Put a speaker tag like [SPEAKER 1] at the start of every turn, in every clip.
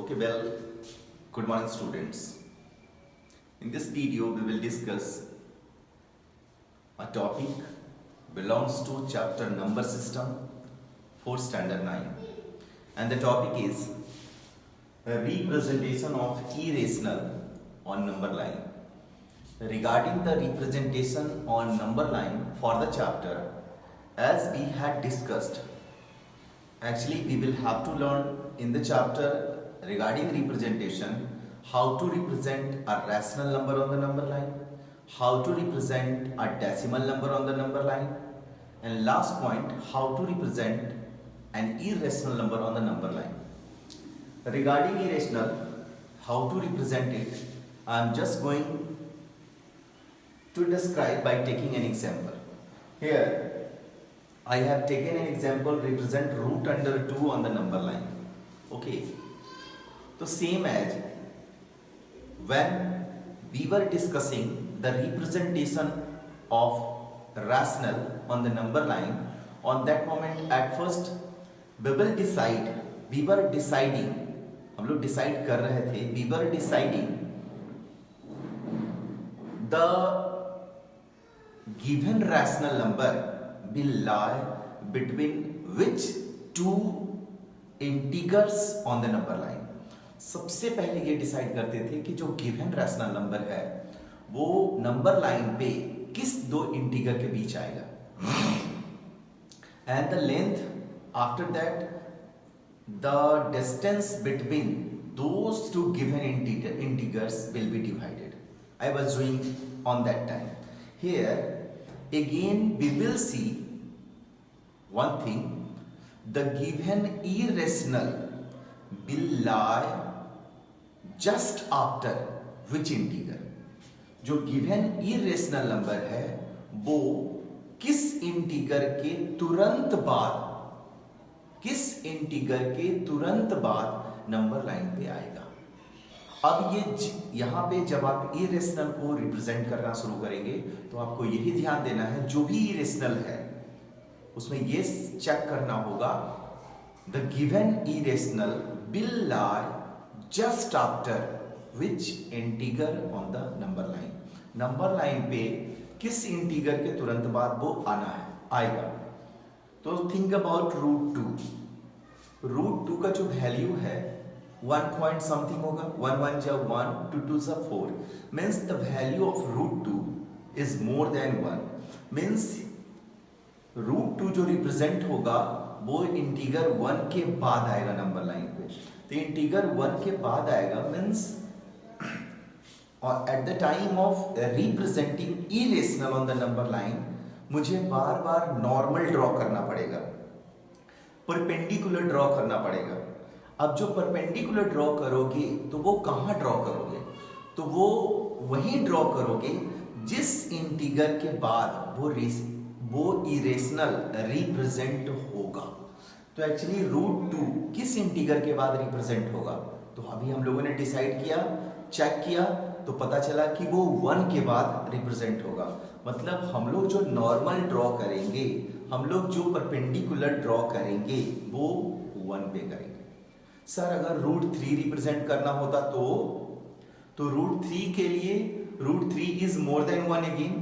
[SPEAKER 1] Okay, well, good morning students. In this video, we will discuss a topic belongs to chapter number system for standard 9, and the topic is a representation of irrational on number line. Regarding the representation on number line for the chapter, as we had discussed, actually we will have to learn in the chapter regarding representation how to represent a rational number on the number line, how to represent a decimal number on the number line, and last point, how to represent an irrational number on the number line. Regarding irrational, how to represent it, I am just going to describe by taking an example. Here I have taken an example, represent root under 2 on the number line. Okay, so same as when we were discussing the representation of rational on the number line, on that moment at first we were deciding, हम लोग decide कर रहे थे, we were deciding the given rational number will lie between which two integers on the number line. सबसे पहले ये decide करते थे कि जो गिवन रैशनल नंबर है वो नंबर लाइन पे किस दो इंटीगर के बीच आएगा, and the length after that the distance between those two given integers will be divided. I was doing on that time. Here again we will see one thing, the given irrational will lie just after which integer. जो given irrational number है वो किस integer के तुरंत बाद number line पे आएगा. अब ये यहाँ पे जब आप irrational को रिप्रेजेंट करना शुरू करेंगे तो आपको यही ध्यान देना है, जो भी irrational है उसमें ये चेक करना होगा, the given irrational will lie just after which integer on the number line. Number line पे किस इंटीगर के तुरंत बाद वो आएगा. तो थिंक अबाउट रूट टू का जो वैल्यू है 1 पॉइंट समथिंग होगा, 1 1 जा 1, 2 2 जा 4, means the value of root 2 is more than 1, means root 2 जो रिप्रेजेंट होगा वो इंटीगर 1 के बाद आएगा नंबर लाइन पे. तो इंटीगर 1 के बाद आएगा मीन्स और at the time of representing irrational on the number line मुझे बार बार नॉर्मल ड्रॉ करना पड़ेगा, परपेंडिकुलर ड्रॉ करना पड़ेगा. अब जो परपेंडिकुलर ड्रॉ करोगे तो वो कहाँ ड्रॉ करोगे, तो वो वहीं ड्रॉ करोगे जिस इंटीगर के बाद वो इरेशनल रिप्रेजेंट होगा. तो एक्चुअली रूट 2 किस इंटीगर के बाद रिप्रेजेंट होगा, तो अभी हम लोगों ने डिसाइड किया, चेक किया तो पता चला कि वो 1 के बाद रिप्रेजेंट होगा. मतलब हम लोग जो नॉर्मल ड्रॉ करेंगे, हम लोग जो परपेंडिकुलर ड्रॉ करेंगे वो 1 पे करेंगे. सर अगर रूट 3 रिप्रेजेंट करना होता तो रूट 3 के लिए root 3 is more than 1 again,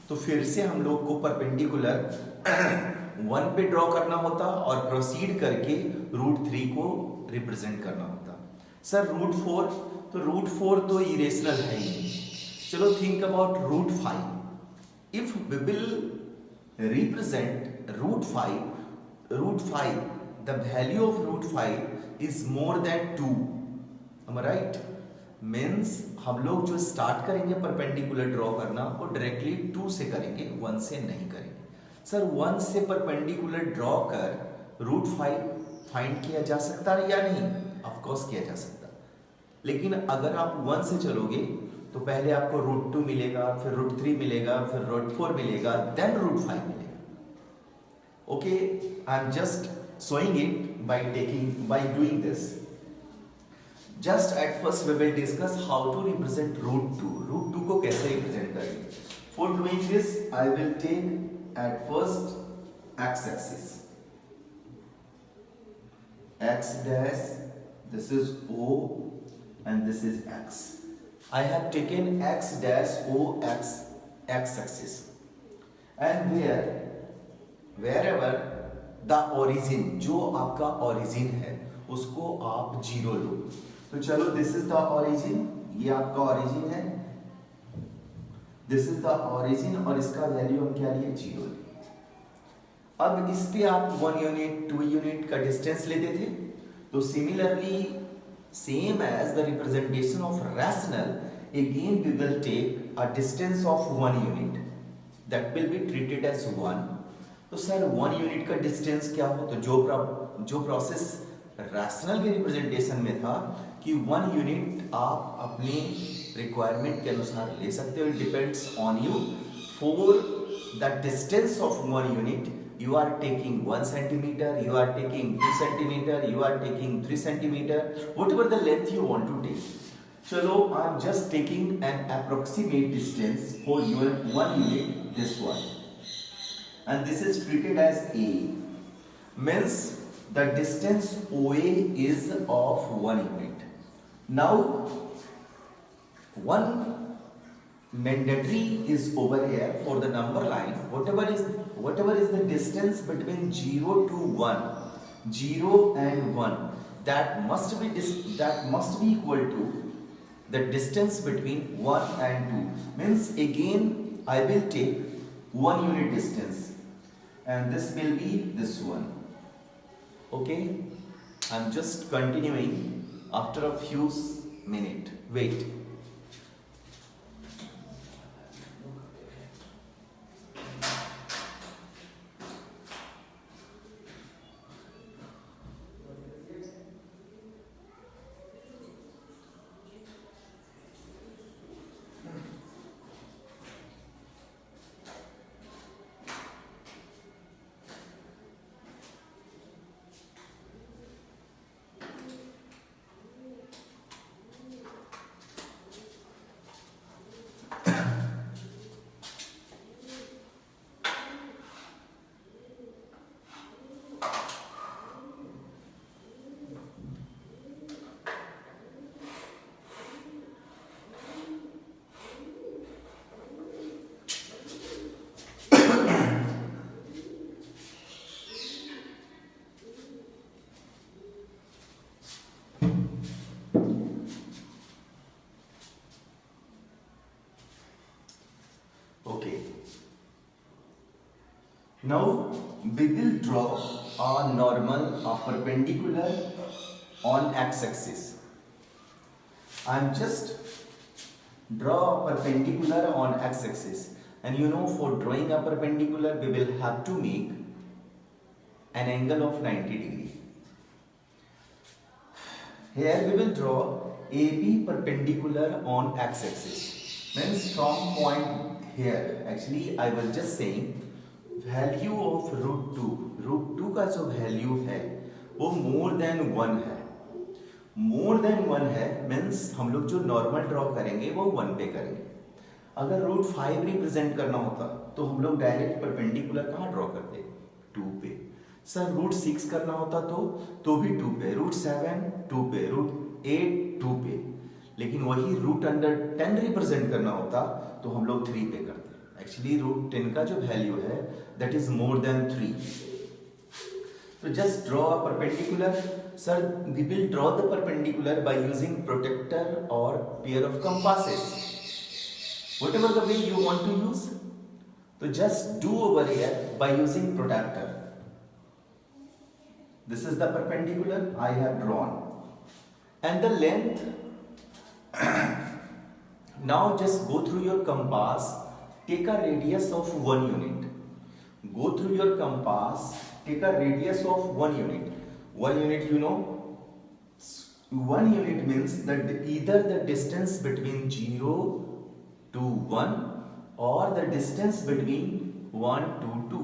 [SPEAKER 1] तो फिर से हम लोग को परपेंडिकुलर 1 पे ड्रॉ करना होता और प्रोसीड करके रूट 3 को रिप्रेजेंट करना होता. सर रूट 4, तो रूट 4 तो इरेशनल है ही नहीं. चलो think about root 5. If we will represent root 5, the value of root 5 is more than 2. am I right? Means हम लोग जो स्टार्ट करेंगे परपेंडिकुलर ड्रॉ करना वो डायरेक्टली 2 से करेंगे, 1 से नहीं करेंगे. सर 1 से परपेंडिकुलर ड्रॉ कर रूट 5 फाइंड किया जा सकता है या नहीं? ऑफ कोर्स किया जा सकता. लेकिन अगर आप 1 से चलोगे तो पहले आपको रूट 2 मिलेगा, फिर रूट 3 मिलेगा, फिर रूट 4 मिलेगा, देन रूट 5 मिलेगा. Okay, I am just showing it by doing this. Just at first we will discuss how to represent root 2. Root 2 को कैसे represent करेंगे. For doing this, I will take at first x axis, x dash this is O and this is X. I have taken X dash O X axis, and wherever the origin, जो आपका origin है उसको आप 0 लो. तो चलो this is the origin, ये आपका origin है, this is the origin और इसका वैल्यू हम क्या लिए 0. अब इस पे आप 1 यूनिट 2 यूनिट का डिस्टेंस लेते थे. तो similarly same as the representation of rational, again we will take a distance of 1 unit that will be treated as 1. तो सर 1 यूनिट का डिस्टेंस क्या हो, तो जो प्रोसेस रैशनल के रिप्रेजेंटेशन में था कि 1 यूनिट आप अपने रिक्वायरमेंट के अनुसार ले सकते हो, it depends on you. For the distance of 1 unit you are taking 1 centimeter, you are taking 2 centimeter, you are taking 3 centimeter, whatever the length you want to take. Chalo, I am just taking an approximate distance for your 1 unit, this one, and this is treated as A. Means the distance OA is of 1 unit. Now one mandatory is over here for the number line. Whatever is the distance between 0 to 1, 0 and 1, that must be equal to the distance between 1 and 2. Means again I will take 1 unit distance, and this will be this one. Okay, I'm just continuing after a few minutes. Wait. Now we will draw a normal, a perpendicular on x-axis. I am just draw a perpendicular on x-axis, and you know, for drawing a perpendicular we will have to make an angle of 90 degree. Here we will draw AB perpendicular on x-axis. Means from point here, actually I was just saying value of root two का जो value है वो मोर than 1 है. मोर than 1 है means हम लोग जो normal draw करेंगे वो 1 पे करेंगे. अगर रूट 5 रिप्रेजेंट करना होता तो हम लोग डायरेक्ट परपेंडिकुलर कहाँ ड्रॉ करते, 2 पे. सर रूट 6 करना होता तो भी 2 पे, रूट 7 2 पे, रूट 8 2 पे. लेकिन वही रूट अंडर 10 रिप्रेजेंट करना होता तो हम लोग 3 पे करते. एक्चुअली रूट 10 का जो वैल्यू है that is more than 3. So just draw a perpendicular. Sir, we will draw the perpendicular by using protractor or pair of compasses, whatever the way you want to use. So just do over here by using protractor. This is the perpendicular I have drawn, and the length now just go through your compass, take a radius of 1 unit. Go through your compass, take a radius of 1 unit. 1 unit, you know, 1 unit means that either the distance between 0 to 1 or the distance between 1 to 2.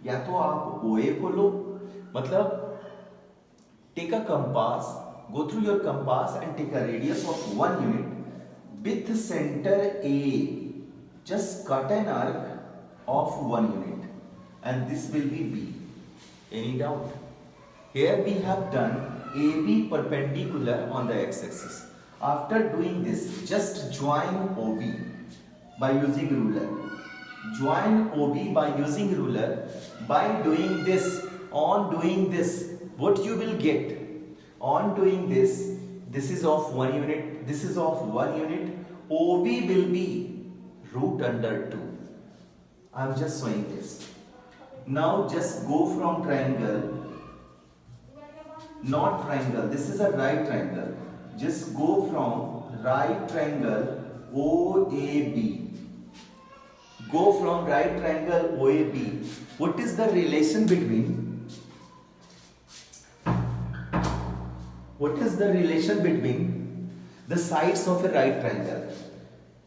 [SPEAKER 1] या तो आप OA को लो, मतलब take a compass, go through your compass and take a radius of 1 unit with center A. Just cut an arc of 1 unit. And this will be B. Any doubt? Here we have done AB perpendicular on the x-axis. After doing this, just join OB by using ruler. Join OB by using ruler. By doing this, on doing this, what you will get? On doing this, this is of 1 unit, this is of 1 unit. OB will be root under 2. I am just showing this. Now just go from triangle, not triangle, this is a right triangle. Just go from right triangle OAB. Go from right triangle OAB. What is the relation between? What is the relation between the sides of a right triangle?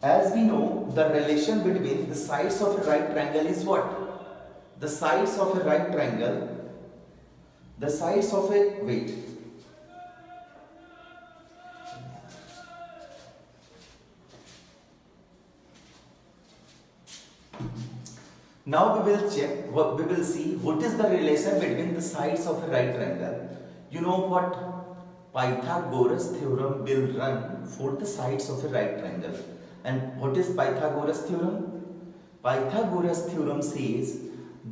[SPEAKER 1] As we know, the relation between the sides of a right triangle is what? The sides of a right triangle, the sides of a, wait. Now we will check, we will see what is the relation between the sides of a right triangle. You know what? Pythagoras theorem will run for the sides of a right triangle. And what is Pythagoras theorem? Pythagoras theorem says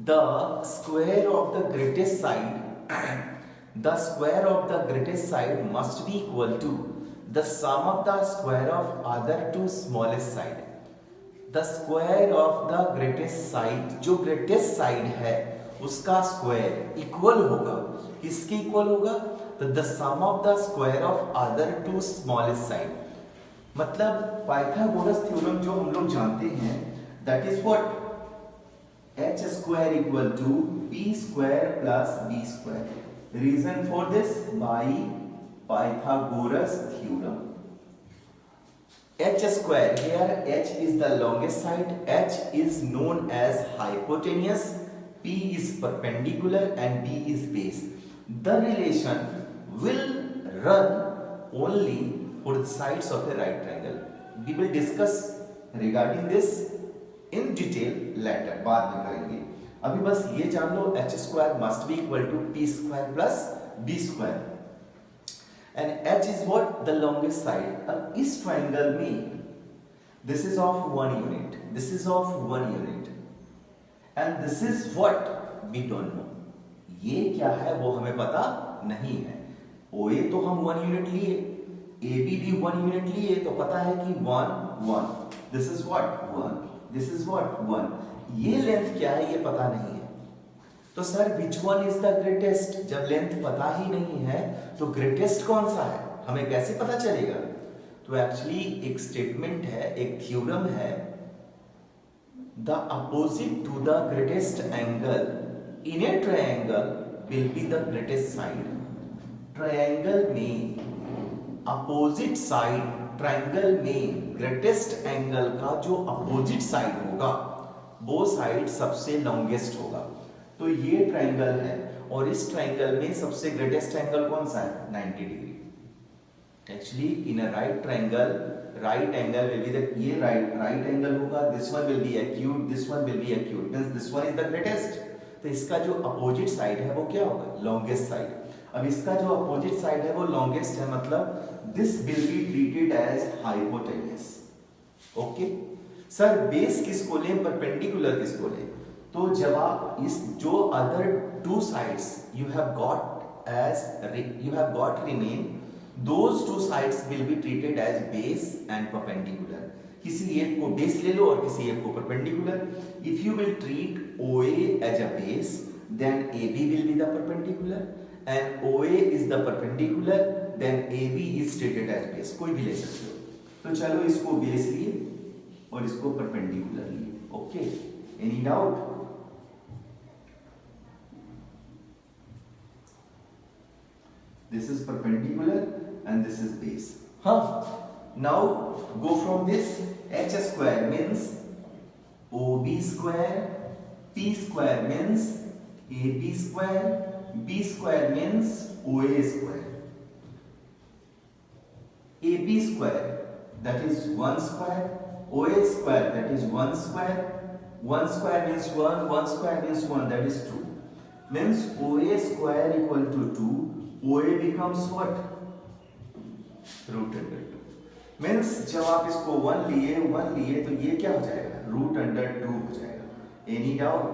[SPEAKER 1] the square of the greatest side, the square of the greatest side must be equal to the sum of the square of other two smallest side. The square of the greatest side, जो greatest side है उसका square equal होगा, किसके equal होगा? तो the sum of the square of other two smallest side. मतलब Pythagoras theorem जो हम लोग जानते हैं, that is what? h square equal to p square plus b square. Reason for this? By Pythagoras theorem. H square, here h is the longest side, h is known as hypotenuse, p is perpendicular and b is base. The relation will run only for the sides of a right triangle. We will discuss regarding this in detail later, बाद में करेंगे. अभी बस ये जान लो h square must be equal to p square plus b square. And h is what? The longest side. अब इस triangle में this is of 1 unit, this is of 1 unit, and this is what? We don't know. ये क्या है वो हमें पता नहीं है. OA तो हम 1 यूनिट लिए, AB भी 1 यूनिट लिए, तो पता है कि 1 1. This is what? 1. This is what? 1. ये लेंथ क्या है ये पता नहीं है. तो sir which one is the greatest? जब लेंथ पता ही नहीं है तो ग्रेटेस्ट कौन सा है हमें कैसे पता चलेगा? तो एक्चुअली एक स्टेटमेंट है, एक थ्योरम है, the opposite to the greatest angle in a triangle will be the greatest side. Triangle में अपोजिट साइड, ट्रायंगल में ग्रेटेस्ट एंगल का जो अपोजिट साइड होगा वो साइड सबसे लॉन्गेस्ट होगा. तो ये ट्रायंगल है और इस ट्रायंगल में सबसे ग्रेटेस्ट एंगल कौन सा है? 90 degree. Actually in a right triangle, right angle will be the, ये राइट एंगल होगा, this one will be acute, this one will be acute, means this one is the greatest. तो इसका जो opposite side है वो क्या होगा? Longest side. अब इसका जो अपोजिट साइड है वो लॉन्गेस्ट है, मतलब this will be treated as hypotenuse. Okay sir, base किसको लें, परपेंडिकुलर किसको लें? तो जब आप इस जो other two sides you have got remain, those two sides will be treated as base and perpendicular. किसी एक को बेस ले लो और किसी एक को perpendicular. If you will treat OA as a base, then AB will be the perpendicular and OA is the perpendicular, then AB is treated as base. कोई भी ले सकते हो. तो चलो इसको बेस लिए और इसको परपेंडिकुलर लिए. Okay, any doubt? This is perpendicular and this is base. Now go from this. H square means OB square, P square means AB square, B square means OA square. AB square, that is 1 square, OA square, that is 1 square. 1 square means 1, 1 square means 1, that is 2. Means OA square equal to 2, OA becomes what? Root under 2 means जब आप इसको 1 लिए तो ये क्या हो जाएगा? Root under 2 हो जाएगा। Any doubt?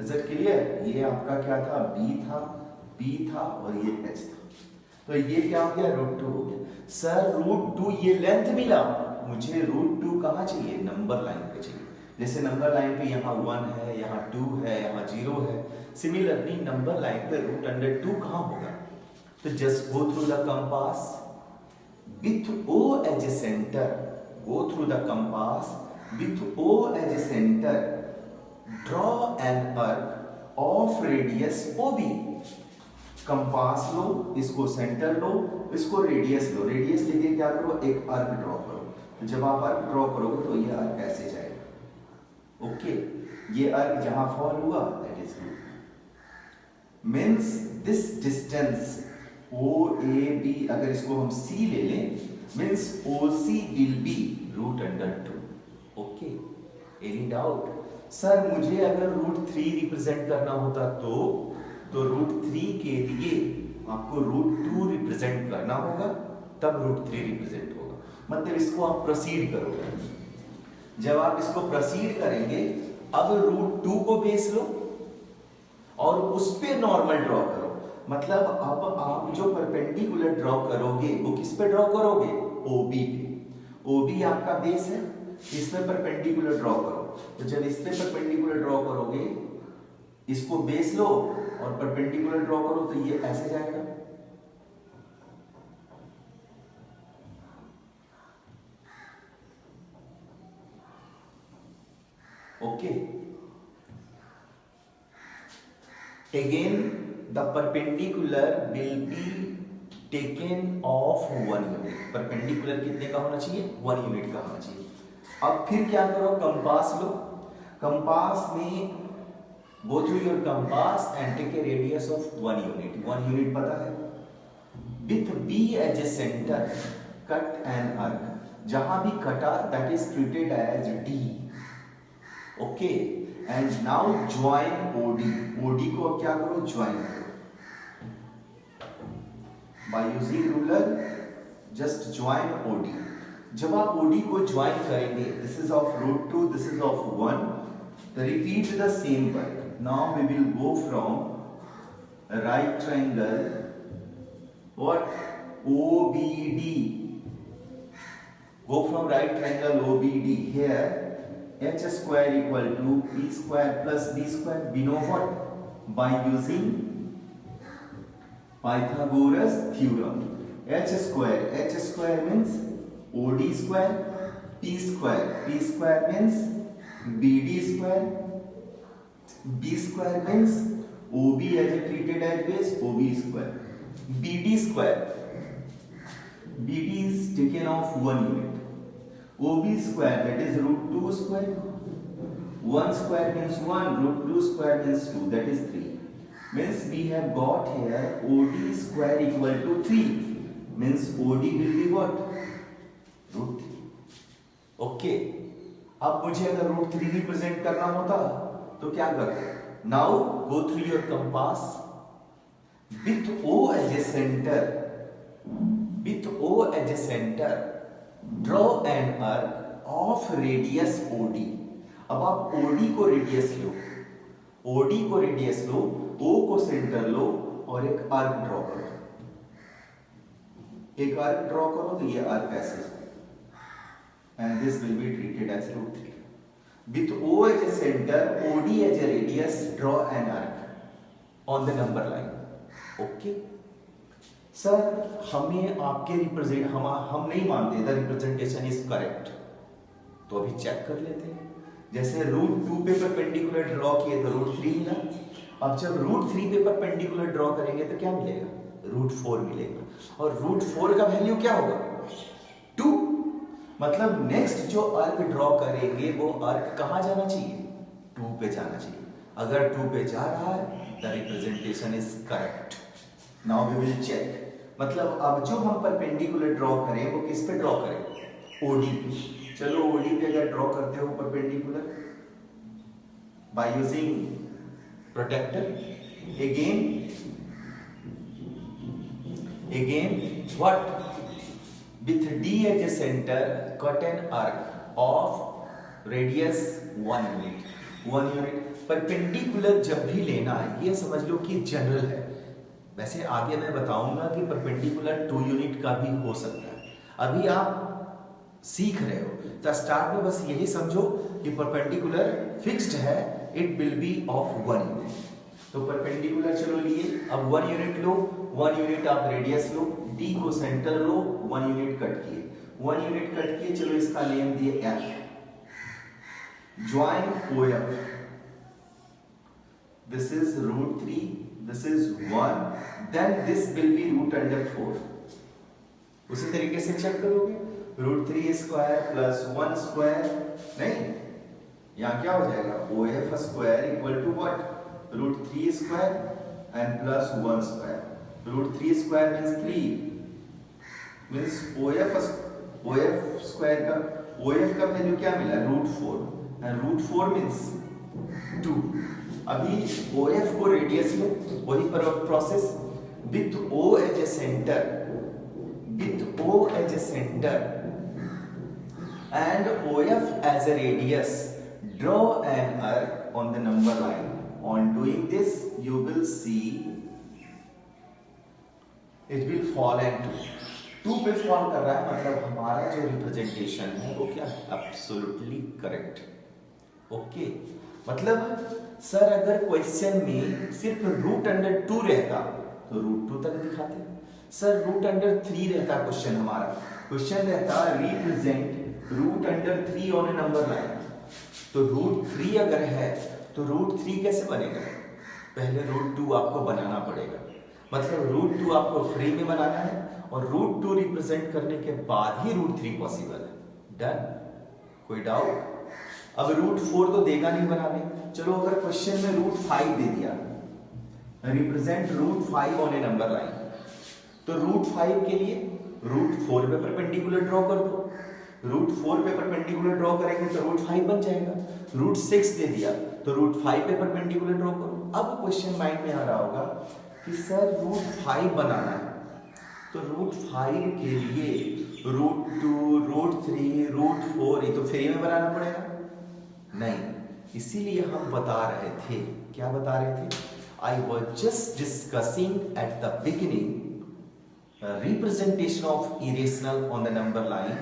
[SPEAKER 1] Is it clear? ये आपका क्या था? B था और ये H था, तो ये क्या हो गया? रूट 2 हो गया। सर रूट 2 ये लेंथ मिला, मुझे रूट 2 कहाँ चाहिए? नंबर लाइन पे चाहिए। जैसे नंबर लाइन पे यहाँ 1 है, यहाँ 2 है, यहाँ 0 है, सिमिलरली नंबर लाइन पे रूट अंडर 2 कहाँ होगा? तो just go through the compass with O as a center, go through the compass with O as a center, draw an arc of radius OB। Compass लो, इसको centre लो, इसको radius लो, radius लेके क्या करो? एक आर्क ड्रॉ करो। तो जब आप आर्क ड्रॉ करोगे तो ये आर्क ऐसे जाएगा। ओके, ये आर्क जहां फॉल हुआ that is root. Means this distance OAB, अगर इसको हम C ले लें, means OC will be root under 2। Okay, any doubt? Sir मुझे अगर रूट 3 रिप्रेजेंट करना होता तो रूट 3 के लिए आपको रूट 2 रिप्रेजेंट करना होगा, तब रूट 3 रिप्रेजेंट होगा। मतलब इसको आप प्रोसीड करोगे। जब आप इसको प्रोसीड करेंगे, अब रूट 2 को बेस लो और उस पे नॉर्मल ड्रॉ करो। मतलब अब आप जो परपेंडिकुलर ड्रॉ करोगे वो किस पे ड्रॉ करोगे? OB पे। OB आपका बेस है, इस पे परपेंडिकुलर ड्रॉ करो। तो जब इस पे परपेंडिकुलर ड्रॉ करोगे, इसको बेस लो और परपेंडिकुलर ड्रॉ करो तो ये ऐसे जाएगा। Okay, again the perpendicular will be taken of 1 unit। Perpendicular कितने का होना चाहिए? 1 यूनिट का होना चाहिए। अब फिर क्या करो? कंपास लो, कंपास में go through your compass and take a radius of 1 unit। 1 unit पता है? with B as a center cut an arc। जहां भी कटा that is treated as D। Okay, and now join OD। OD को क्या करो? Join करो by using ruler. Just join OD। जब आप OD को ज्वाइन करेंगे, this is of root 2, this is of 1, repeat the same work. Now we will go from right triangle what? OBD। go from right triangle OBD here, H square equal to P square plus B square। we know what? by using Pythagoras theorem। H square means OD square, P square means BD square, B square means OB as a treated as base, OB square, BD is taken off 1 unit, OB square that is root 2 square, 1 square means 1, root 2 square means 2, that is 3। means we have got here OD square equal to 3, means OD will be what? root 3। okay, अब मुझे अगर root 3 represent करना होता तो क्या करते? now go through your compass with O as a center, draw an arc of radius OD। अब आप OD को रेडियस लो, O को सेंटर लो और एक आर्क ड्रॉ करो। तो ये आर्क ऐसे and this will be treated as root 3। with O as a center, OD as a radius, draw an arc on the number line। Okay sir, हमें आपके रिप्रेजेंट हम नहीं मानते द रिप्रेजेंटेशन इज करेक्ट, तो अभी check कर लेते हैं। जैसे रूट 2 पे परपेंडिकुलर ड्रॉ किए तो रूट 3 मिला। अब जब रूट 3 पे परपेंडिकुलर ड्रॉ करेंगे तो क्या मिलेगा? रूट 4 मिलेगा। और रूट 4 का वैल्यू क्या होगा? 2। मतलब नेक्स्ट जो अर्क ड्रॉ करेंगे वो अर्क कहां जाना चाहिए? 2 पे जाना चाहिए। अगर 2 पे जा रहा है the representation is correct. Now we will check. मतलब अब जो हम परपेंडिकुलर ड्रॉ करें वो किस पे ड्रॉ करें? OD पे। चलो OD पे अगर ड्रॉ करते हो perpendicular by using protractor, again again what, with D as a center cut an arc of radius 1 unit. 1 unit perpendicular जब भी लेना है ये समझ लो कि जनरल है। वैसे आगे मैं बताऊंगा कि परपेंडिकुलर 2 यूनिट का भी हो सकता है, अभी आप सीख रहे हो। तो स्टार्ट में बस यही समझो कि परपेंडिकुलर फिक्स्ड है, it will be of 1 unit. तो परपेंडिकुलर चलो लिए, अब 1 यूनिट लो, 1 यूनिट आप रेडियस लो, डी को सेंटर लो, 1 यूनिट कट किए, 1 यूनिट कट किए, चलो इसका लेम दिए F, join OF, this is √3, this is 1, then this will be √4। उसी तरीके से चेक करोगे, √3 स्क्वायर प्लस 1 स्क्वायर, नहीं यहां क्या हो जाएगा, OF square equal to what, √3 square and plus 1 square. √3 square means 3, means OF square का OF का वैल्यू क्या मिला, √4, एंड √4 मींस 2। अभी OF को रेडियस लो, वही process, with O as a centre, with O as a center and OF as a radius, draw an arc on the number line. On doing this, you will see it will fall into 2 पे fall कर रहा है, मतलब हमारा जो representation है वो क्या है, एब्सोल्युटली करेक्ट। ओके, मतलब सर अगर क्वेश्चन में सिर्फ √2 रहता तो √2 तक दिखाते, सर √3 रहता क्वेश्चन, हमारा क्वेश्चन रहता represent √3 on A number line, तो √3 अगर है तो √3 कैसे बनेगा, पहले √2 आपको बनाना पड़ेगा, मतलब √2 आपको फ्री में बनाना है और √2 रिप्रेजेंट करने के बाद ही √3 पॉसिबल है। डन, कोई डाउट? अब √4 तो देगा नहीं बनाने, चलो अगर क्वेश्चन में √5 दे दिया, represent √5 on A number line, तो √5 के लिए √4 पे परपेंडिकुलर ड्रॉ कर दो, √4 पे परपेंडिकुलर ड्रॉ करेंगे तो √5 बन जाएगा, √6 दे दिया तो √5 पे परपेंडिकुलर ड्रॉ करो। अब क्वेश्चन माइंड में आ रहा होगा कि सर √5 बनाना है, तो √5 के लिए √2, √3, √4 ये तो फ्री में बनाना पड़ेगा, नहीं, इसीलिए हम बता रहे थे, क्या बता रहे थे, I was just discussing at the beginning representation of irrational on the number line.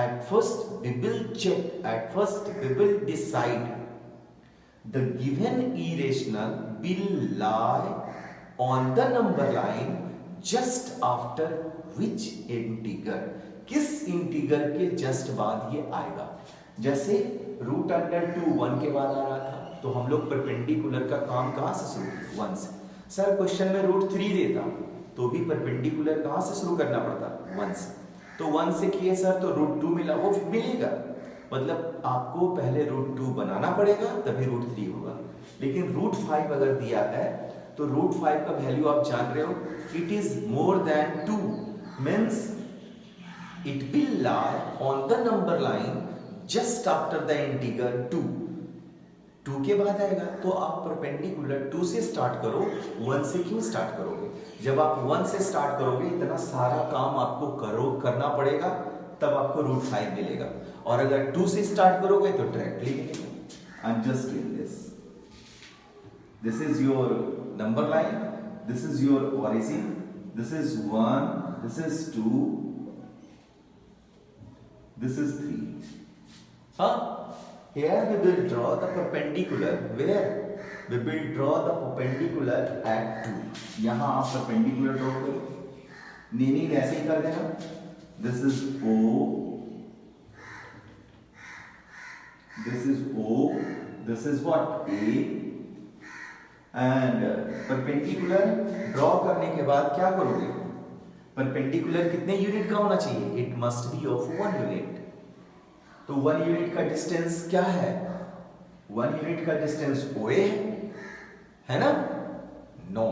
[SPEAKER 1] At first we will check, at first we will decide the given irrational will lie on the number line just after which integer, किस integer के just बाद ये आएगा। जैसे √2 1 के बाद आ रहा था तो हम लोग परपेंडिकुलर का काम कहां से शुरू किए, 1 से। सर क्वेश्चन में √3 देता तो भी परपेंडिकुलर कहां से शुरू करना पड़ता, 1 से, तो 1 से किए सर तो √2 मिला, वो मिलेगा, मतलब आपको पहले √2 बनाना पड़ेगा तभी √3 होगा। लेकिन √5 अगर दिया है तो √5 का वैल्यू आप जान रहे हो, it is more than 2, means it will lie on the number line just after the integer 2 के बाद आएगा, तो आप परपेंडिकुलर 2 से स्टार्ट करो, 1 से क्यों स्टार्ट करोगे, जब आप 1 से स्टार्ट करोगे इतना सारा काम आपको करना पड़ेगा, तब आपको √5 मिलेगा, और अगर 2 से स्टार्ट करोगे तो डायरेक्टली मिलेगा। I am just doing this is your number line, this is your origin, this is 1, this is 2, this is 3। हाँ, here we will draw the perpendicular, where we will draw the perpendicular at 2, यहां आप perpendicular draw करो, meaning ऐसे ही कर देना, this is O, this is O, this is what, A, and perpendicular draw करने के बाद क्या करोगे, परपेंडिकुलर कितने यूनिट का होना चाहिए, it must be of 1 unit, तो 1 यूनिट का डिस्टेंस क्या है, 1 यूनिट का डिस्टेंस OA है ना, no,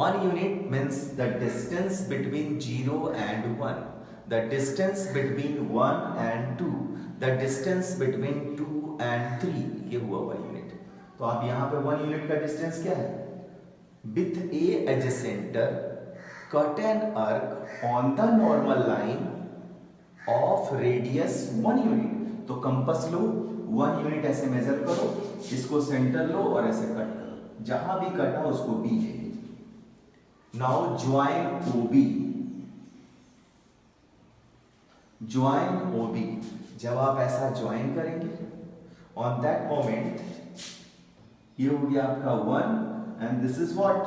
[SPEAKER 1] 1 unit means the distance between 0 and 1, the distance between 1 and 2, the distance between 2 and 3, ये हुआ 1 यूनिट। तो आप यहाँ पे 1 यूनिट का डिस्टेंस क्या है, with A as a center cut an arc on the normal line of radius 1 unit. तो कंपास लो, 1 यूनिट ऐसे मेजर करो, इसको सेंटर लो और ऐसे कट करो, जहां भी कटा उसको बी ले। नाउ ज्वाइन ओबी, ज्वाइन ओबी। जब आप ऐसा ज्वाइन करेंगे, ऑन दैट मोमेंट ये हो गया आपका 1 and this is what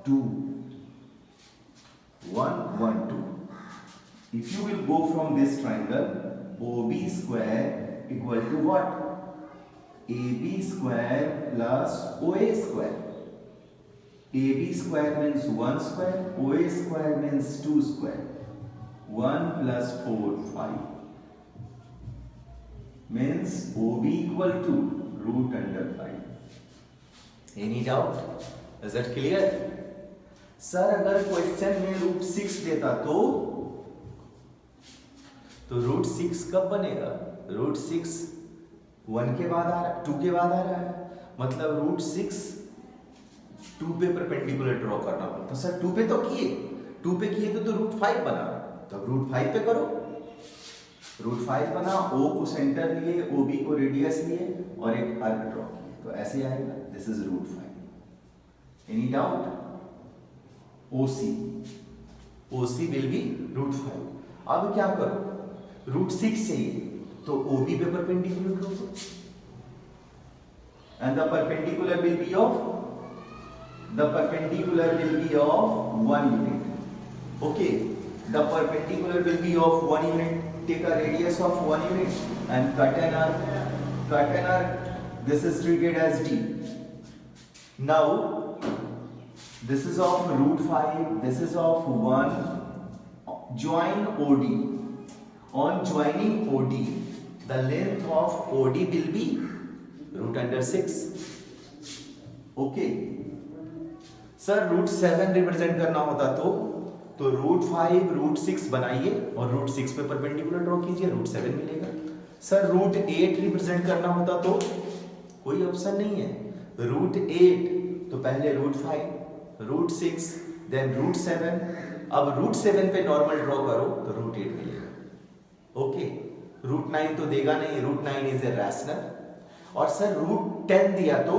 [SPEAKER 1] 2, 1 1 2। If you will go from this triangle, OB square equal to what? AB square plus OA square. AB square means 1 square, OA square means 2 square. 1 plus 4, 5. Means OB equal to root under 5. Any doubt? Is that clear? Sir, अगर question में root 6 देता तो root 6 कब बनेगा? Root 6 1 के बाद आ रहा है, 2 के बाद आ रहा है, मतलब रूट 6 2 पे परपेंडिकुलर ड्रॉ करना पड़ता। तो सर 2 पे तो किए, 2 पे किए तो रूट 5 बना, तो रूट 5 पे करो। रूट 5 बना, ओ को सेंटर लिए, ओ बी को रेडियस लिए और एक आर्क ड्रॉ किए, तो ऐसे आएगा, this is root 5। Any doubt? OC, OC will be root 5। अब क्या करो, रूट 6 चाहिए तो ओबी पे परपेंडिकुलर ड्रॉ करो and the perpendicular will be of 1 unit. Okay, the perpendicular will be of 1 unit. Take a radius of 1 unit and cut an arc, this is treated as D। now this is of root 5, this is of 1, join OD। On joining OD, the length of OD will be root under 6। Okay, sir root 7 represent करना होता तो root 5 root 6 बनाइए और root 6 पे perpendicular draw कीजिए, root 7 मिलेगा। Sir root 8 represent करना होता तो कोई ऑप्शन नहीं है, रूट 8 तो पहले रूट 5, रूट 6, देन रूट 7। अब रूट 7 पे नॉर्मल ड्रॉ करो तो रूट 8 मिलेगा। ओके, रूट 9 तो देगा नहीं, रूट 9 इज ए रैशनल। और सर रूट 10 दिया तो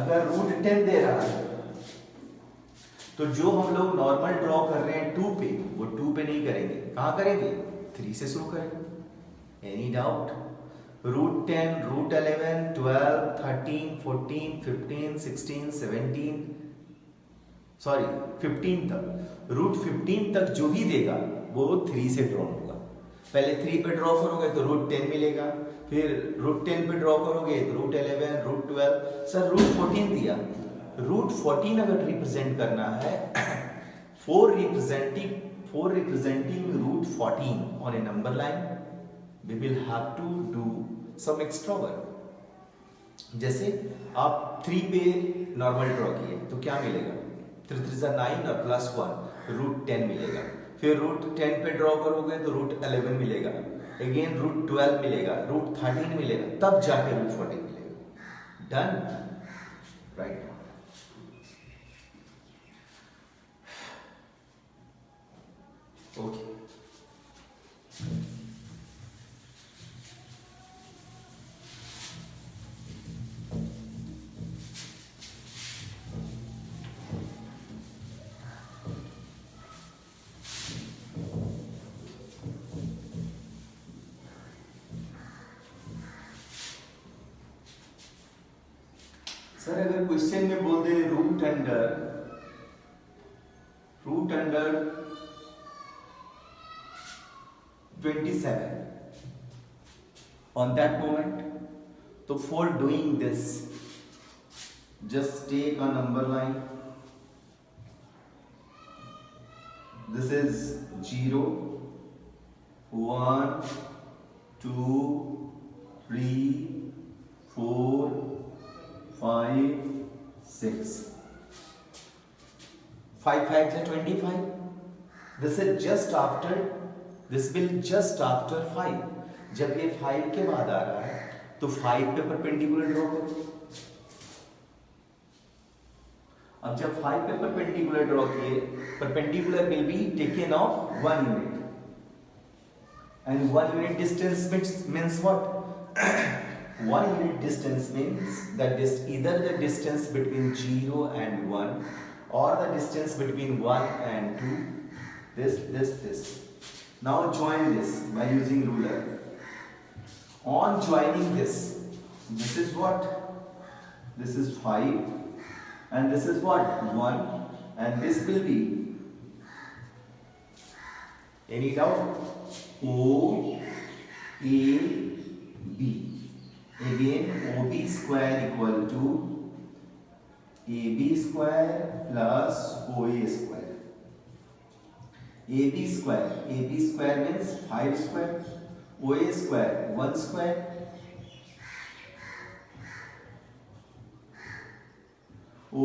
[SPEAKER 1] अगर रूट 10 दे रहा है तो जो हम लोग नॉर्मल ड्रॉ कर रहे हैं 2 पे, वो 2 पे नहीं करेंगे, कहां करेंगे? 3 से शुरू करेंगे। Any doubt? Root 10, root 11, 12, 13, 14, 15, 16, 17, sorry 15 तक, रूट 15 तक जो भी देगा वो 3 से ड्रॉ होगा। पहले 3 पे ड्रॉ करोगे तो रूट 10 मिलेगा, फिर रूट 10 पे ड्रॉ करोगे तो रूट 11, रूट 12। सर रूट 14 दिया, रूट 14 अगर रिप्रेजेंट करना है, 4 representing root 14 on a number line, we will have to do some extra work। जैसे आप 3 पे नॉर्मल ड्रॉ किए तो क्या मिलेगा? 3 3 9 और प्लस 1 रूट 10 मिलेगा। फिर रूट 10 पे ड्रॉ करोगे तो रूट 11 मिलेगा, अगेन रूट 12 मिलेगा, रूट 13 मिलेगा, तब जाके रूट 14 मिलेगा। डन? राइट। ओके, सर अगर क्वेश्चन में बोल दे root under 27 on that moment, so for doing this just take a number line, this is 0 1 2 3 4 5 6 5 5 is 25। this is just after, this will just after 5। जब ये 5 के बाद आ रहा है तो 5 पे परपेंडिकुलर ड्रॉ करो। अब जब 5 पे परपेंडिकुलर ड्रॉ किए, perpendicular will be taken of 1 unit and 1 unit distance means what 1 unit distance means that either the distance between 0 and 1 or the distance between 1 and 2. This. Now join this by using ruler. On joining this is what? This is 5 and this is what? 1 and this will be. Any doubt? O, A, B. Again OB square equal to AB square plus OA square. AB square means 5 square, OA square 1 square.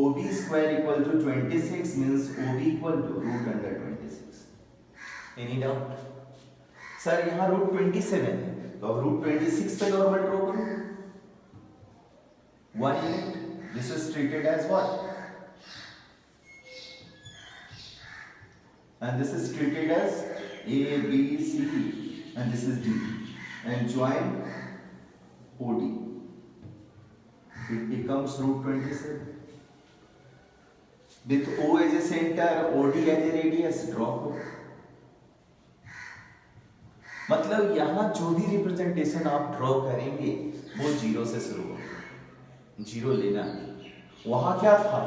[SPEAKER 1] OB square equal to 26 means OB equal to root under 26. Any doubt? Sir यहाँ root 27 है, तो अब root 26 पे normal draw करो. 1 unit. This is treated as what? And this is treated as A, B, C, and this is D. And join OD. It becomes root 27. With O as a center, OD as a radius, draw हो. मतलब यहाँ जो भी representation आप draw करेंगे वो 0 से शुरू होगा. 0 लेना. वहां क्या था?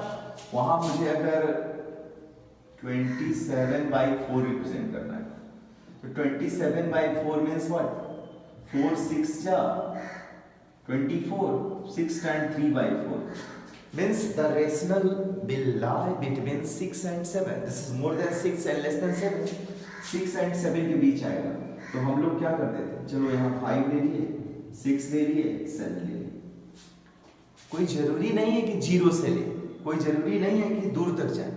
[SPEAKER 1] वहां मुझे अगर 27/4 रिप्रेजेंट करना है, तो 27/4 मीन्स व्हाट? 4 6 जा 24, 6 and 3/4 means the rational will lie between 6 and 7. This is more than 6 and less than 7. 6 and 7 के बीच आएगा. तो हम लोग क्या करते थे? चलो यहाँ 5 ले लिए, 6 ले लिए, 7 ले लिए. कोई जरूरी नहीं है कि 0 से ले, कोई जरूरी नहीं है कि दूर तक जाए.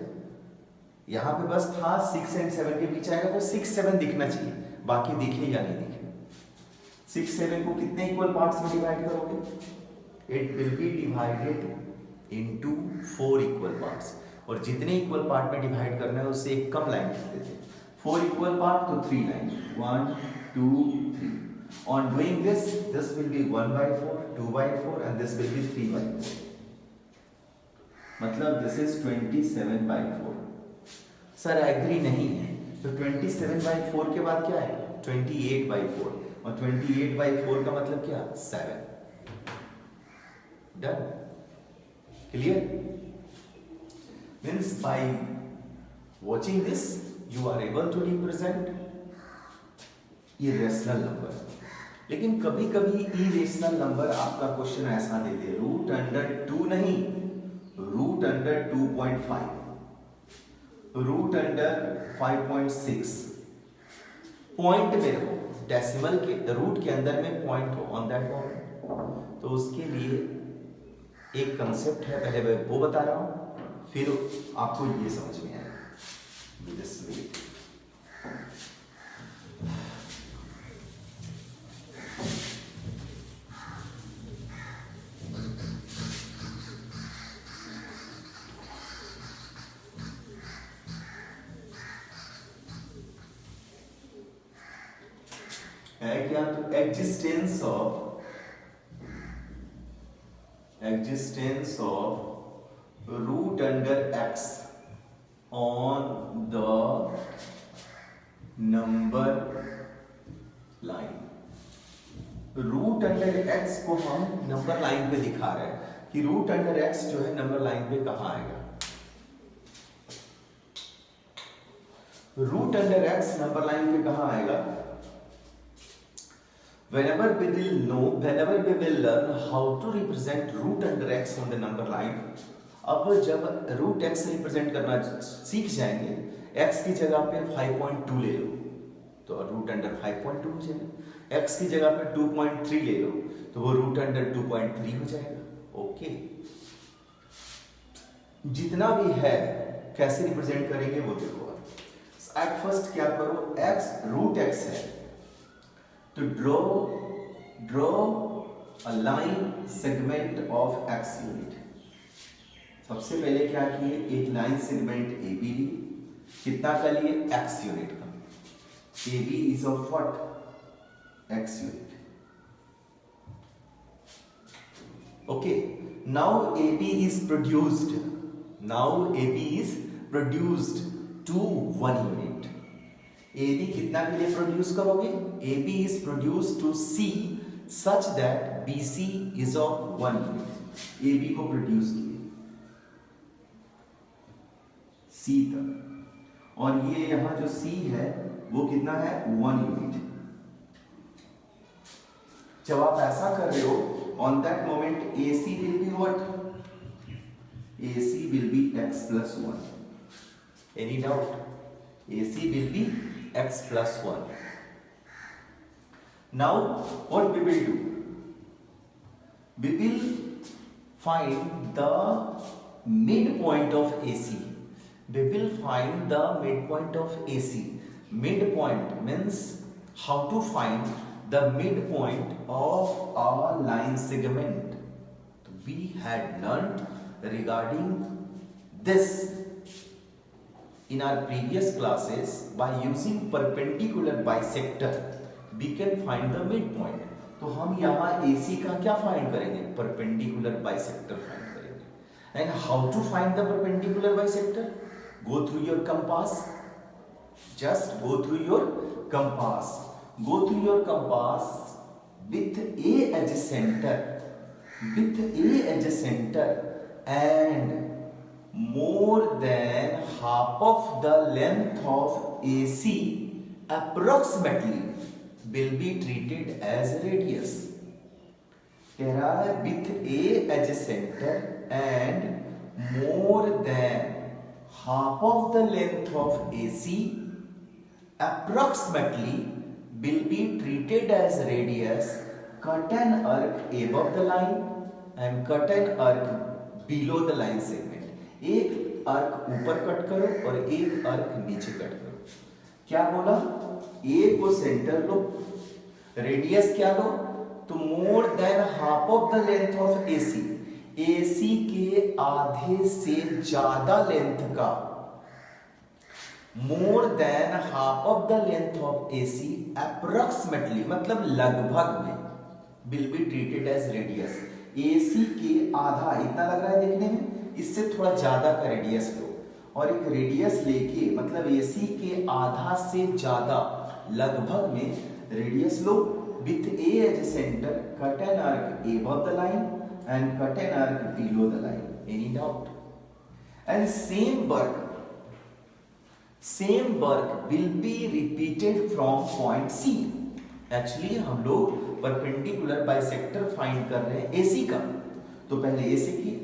[SPEAKER 1] यहाँ पे बस था 6 and 7 के बीच आएगा, तो 6 7 दिखना चाहिए, बाकी दिखे या नहीं दिखे. 6 7 को कितने इक्वल पार्ट्स में डिवाइड करोगे? It will be divided into 4 equal parts. और जितने इक्वल पार्ट में डिवाइड करना है उससे एक कम लाइन लिखते थे. 4 इक्वल पार्ट तो 3 line. 1 2 3. On doing this will be 1/4, 2/4 and this will be 3/4. मतलब this is 27/4. सर एग्री नहीं है, तो 27/4 के बाद क्या है? 28/4. और 28/4 का मतलब क्या? 7. Done. Clear? Means by watching this you are able to represent irrational number. लेकिन कभी कभी इरेशनल नंबर आपका क्वेश्चन ऐसा दे दे, रूट अंडर 2 नहीं, root under 2.5, root under 5.6. Point में रहो, डेसिमल के रूट के अंदर में पॉइंट हो ऑन दैट पॉइंट. तो उसके लिए एक कंसेप्ट है, पहले मैं वो बता रहा हूं, फिर आपको ये समझ में आएगा. है क्या? तो existence of root under x on the number line. Root under x को हम नंबर लाइन पे दिखा रहे हैं कि रूट अंडर x जो है नंबर लाइन पे कहां आएगा. Root under x number line पे कहां आएगा? Whenever we will learn how to represent root under x on the number line. अब जब रूट x रिप्रेजेंट करना सीख जाएंगे, x की जगह पे 5.2 ले लो तो रूट अंडर 5.2 हो जाएगा. x की जगह पे 2.3 ले लो तो वो रूट अंडर 2.3 हो जाएगा. ओके. जितना भी है कैसे रिप्रेजेंट करेंगे वो देखो. एट फर्स्ट क्या करो, x रूट x है तो draw a line segment of x unit. सबसे पहले क्या किए, एक लाइन सेगमेंट ए बी लिए, कितना का लिए, x यूनिट का। A B is of what, x unit. Okay, now A B is produced, now A B is produced to 1 unit. A B कितना के लिए प्रोड्यूस करोगे, A B is produce to C such that B C is of 1 unit. A B को produce किए C तक, और ये यहां जो सी है वो कितना है, 1 यूनिट। जब आप ऐसा कर रहे हो, on that moment A C will be what, A C will be x plus 1। Any doubt, A C will be x plus 1। now what we will do, we will find the midpoint of AC, we will find the midpoint of AC। midpoint means how to find the midpoint of a line segment। we had learned regarding this in our previous classes। by using perpendicular bisector we can find the midpoint। तो हम यहाँ AC का क्या find करेंगे, perpendicular bisector find करेंगे। and how to find the perpendicular bisector, go through your compass, just go through your compass, go through your compass with A as a center, with A as a center and more than half of the length of AC approximately will be treated as radius। कह रहा है with A as a center and more than half of the length of AC approximately will be treated as radius। cut an arc above the line and cut an arc below the line segment। एक arc ऊपर cut करो और एक arc नीचे cut करो। क्या बोला, ए को सेंटर लो, रेडियस क्या लो, तो more than half of the length of AC, AC के आधे से ज्यादा लेंथ का, more than half of the length of AC approximately मतलब लगभग में, will be treated as radius. AC के आधा, इतना लग रहा है देखने में, इससे थोड़ा ज्यादा का रेडियस लो और एक रेडियस लेके मतलब एसी के आधा से ज्यादा लगभग में radius low with A as a center, cut an arc above the line and cut an arc below the line। any doubt? and same work will be repeated from point C। actually हम लोग perpendicular bisector find कर रहे हैं AC का, तो पहले AC किए,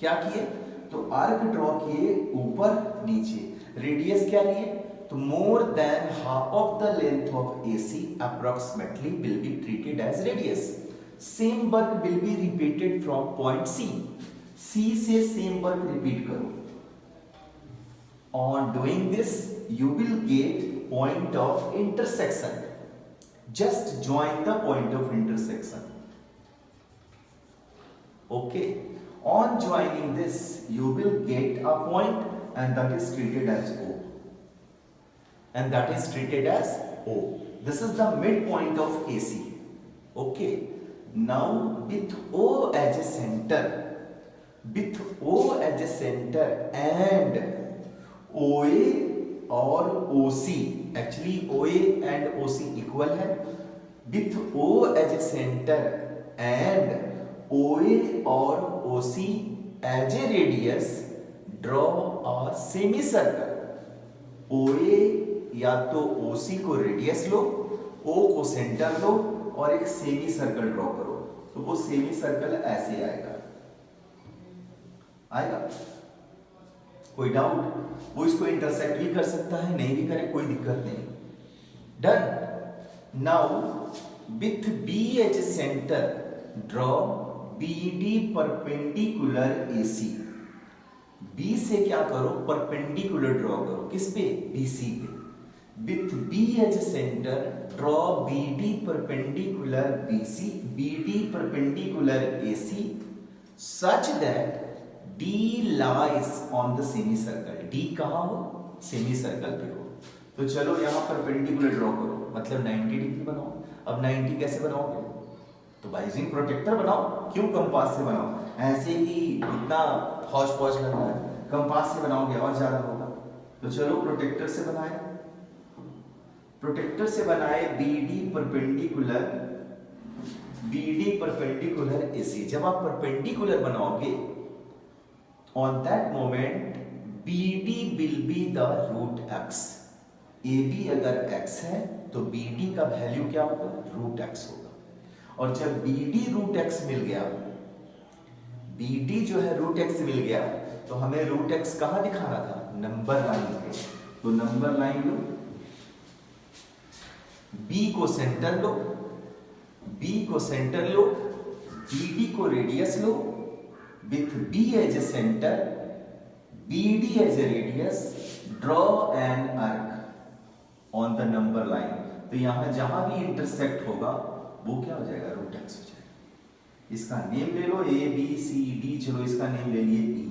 [SPEAKER 1] क्या किए, तो आर्क ड्रॉ किए ऊपर नीचे, रेडियस क्या लिए, तो more than half of the length of AC approximately will be treated as radius। Same work will be repeated from point C। C से सेम वर्क रिपीट करो। On doing this you will get point of intersection। just join the point of intersection। okay, on joining this you will get a point and that is treated as O, and that is treated as O। this is the midpoint of AC। okay, now with O as a center, with O as a center and OA और OC, actually OA and OC equal है, with O as a center and OA और OC as a radius draw a semicircle। OA या तो OC को radius लो, O को centre लो और एक सेमी सर्कल ड्रॉ करो, तो वो सेमी सर्कल ऐसे आएगा, आएगा। कोई डाउट, वो इसको इंटरसेक्ट भी कर सकता है, नहीं भी करे कोई दिक्कत नहीं। Done. Now with B as a centre draw BD perpendicular AC। B से क्या करो, परपेंडिकुलर ड्रॉ करो, किस पे, BC पे। With B as a centre draw BD perpendicular BC, BD perpendicular AC such that D lies on the semicircle. D कहाँ हो? Semi circle पे हो। तो चलो यहाँ परपेंडिकुलर ड्रॉ करो, मतलब 90 डिग्री बनाओ। अब 90 कैसे बनाओगे? तो बाय यूजिंग प्रोटेक्टर बनाओ। क्यों कंपास से बनाओ? ऐसे ही इतना हौच पौच करना है, कंपास से बनाओगे और ज्यादा होगा। तो चलो प्रोटेक्टर से बनाए। प्रोटेक्टर से बनाए BD परपेंडिकुलर AC। जब आप परपेंडिकुलर बनाओगे, on that moment BD will be the root x। AB अगर x है तो BD का वैल्यू क्या होगा? रूट x होगा। और जब BD रूट x मिल गया, BD जो है रूट x मिल गया, तो हमें रूट x कहां दिखाना था? नंबर लाइन पे। तो नंबर लाइन लो, B को सेंटर लो, BD को रेडियस लो, with B as a centre, BD as a radius, draw an arc on the number line. तो यहां जहां भी इंटरसेक्ट होगा वो क्या हो जाएगा? रूट x हो जाएगा। इसका नेम ले लो ABCD, चलो इसका नेम ले लिए E।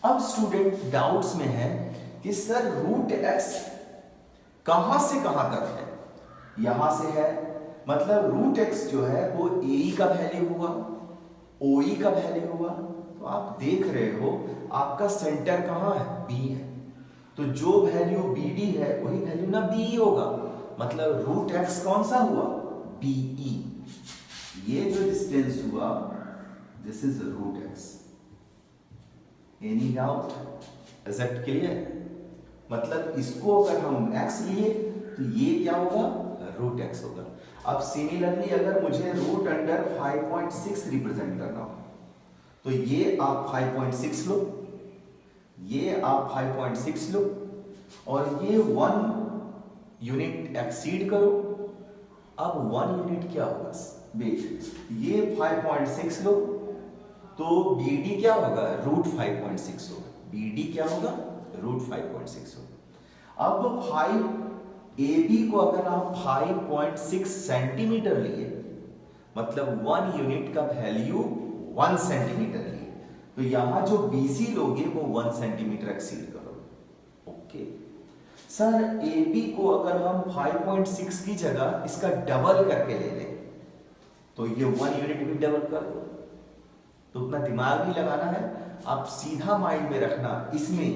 [SPEAKER 1] अब स्टूडेंट डाउट्स में है कि सर रूट x कहां से कहां तक है? यहां से है, मतलब रूट x जो है वो AE का वैल्यू हुआ, OE का वैल्यू हुआ। तो आप देख रहे हो आपका सेंटर कहां है? B है। तो जो वैल्यू BD है वही वैल्यू ना BE होगा, मतलब रूट x कौन सा हुआ? BE। ये जो डिस्टेंस हुआ, this is root x। Any doubt? Is it clear? मतलब इसको अगर हम x लिए तो ये क्या होगा? रूट x होगा। अब सिमिलरली अगर मुझे रूट अंडर 5.6 रिप्रेजेंट करना हो, तो ये आप 5.6 लो, ये आप 5.6 लो, और ये 1 यूनिट एक्सीड करो। अब 1 यूनिट क्या होगा? वेट, ये 5.6 लो, तो BD क्या होगा? रूट 5.6 होगा। BD क्या होगा? रूट 5.6 होगा। अब 5 AB को अगर आप 5.6 सेंटीमीटर लिए, मतलब 1 यूनिट का वैल्यू 1 सेंटीमीटर लिए, तो यहां जो BC लोगे वो 1 सेंटीमीटर एक्सीड करो। ओके सर, AB को अगर हम 5.6 की जगह इसका डबल करके ले लें, तो ये 1 यूनिट भी डबल कर दो। तो उतना दिमाग नहीं लगाना है, आप सीधा माइंड में रखना। इसमें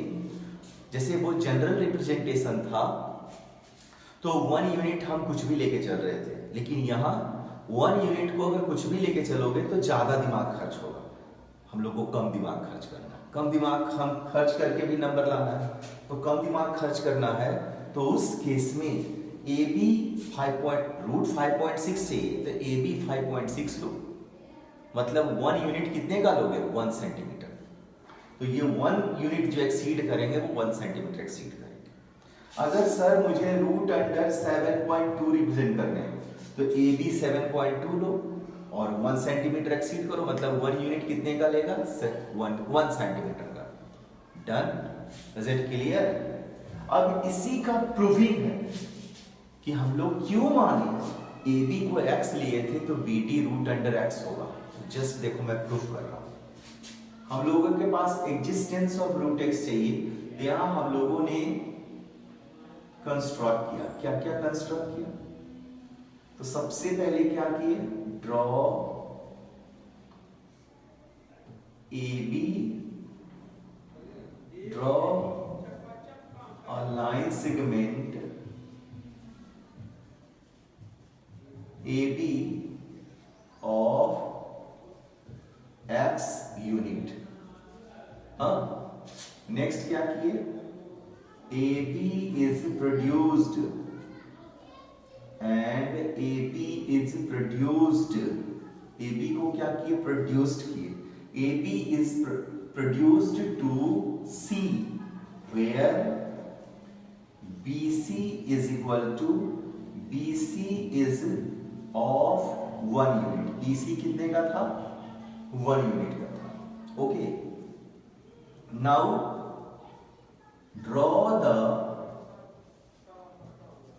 [SPEAKER 1] जैसे वो जनरल रिप्रेजेंटेशन था, तो 1 यूनिट हम कुछ भी लेके चल रहे थे, लेकिन यहां 1 यूनिट को अगर कुछ भी लेके चलोगे तो ज्यादा दिमाग खर्च होगा। हम लोग को कम दिमाग खर्च करना है, कम दिमाग हम खर्च करके भी नंबर लाना है। तो कम दिमाग खर्च करना है, तो उस केस में AB रूट 5.6 चाहिए, तो AB 5.6 लो, मतलब 1 यूनिट कितने का लोगे? 1 सेंटीमीटर। तो ये 1 यूनिट जो एक्सीड करेंगे वो 1 सेंटीमीटर एक्सीड करेंगे। अगर सर मुझे रूट अंडर 7.2 रिप्रेजेंट करने हैं, तो AB 7.2 लो और 1 सेंटीमीटर एक्सीड करो, मतलब 1 यूनिट कितने का लेगा? 1 सेंटीमीटर का। डन? Is it clear? अब इसी का प्रूविंग है कि हम लोग क्यों माने AB को x लिए थे तो BD रूट अंडर x होगा। जस्ट देखो मैं प्रूफ कर रहा हूं। हम लोगों के पास एग्जिस्टेंस ऑफ रूट x चाहिए, यहां हम लोगों ने कंस्ट्रक्ट किया। क्या क्या कंस्ट्रक्ट किया? तो सबसे पहले क्या किए? Draw AB, draw a line segment AB of x unit. Next क्या किए? AB is produced and AB is produced, AB को क्या किए? प्रोड्यूस्ड किए। AB is produced to C where BC is equal to, BC is of 1 unit. BC कितने का था? 1 unit का था। Okay, now draw the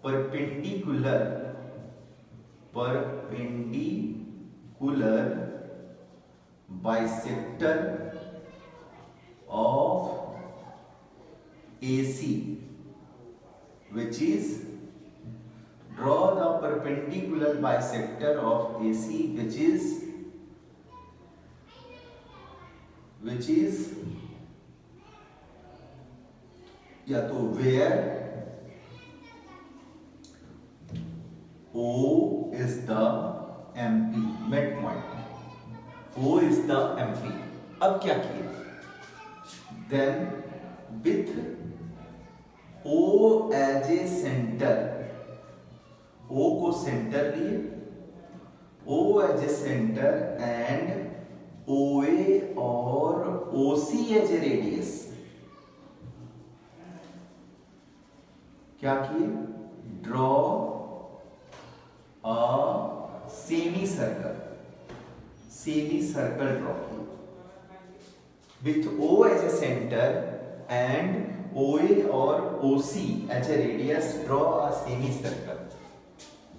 [SPEAKER 1] perpendicular bisector AC, which is draw the perpendicular bisector of AC, which is या तो where O is the MP, midpoint. O is the MP. अब क्या किए? Then with O as a center, O को centre लिए, O as a center and OA और OC as a radius. क्या किए? Draw a semi circle draw किए with O as a centre and OA और OC as a radius. Draw a semi circle.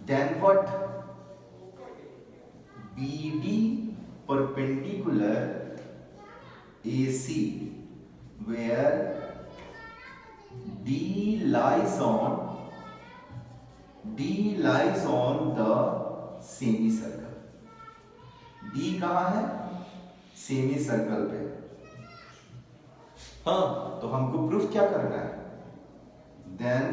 [SPEAKER 1] Then what? BD perpendicular AC where D lies on the semicircle. D कहाँ है? Semi circle पे. हाँ, तो हमको proof क्या करना है? Then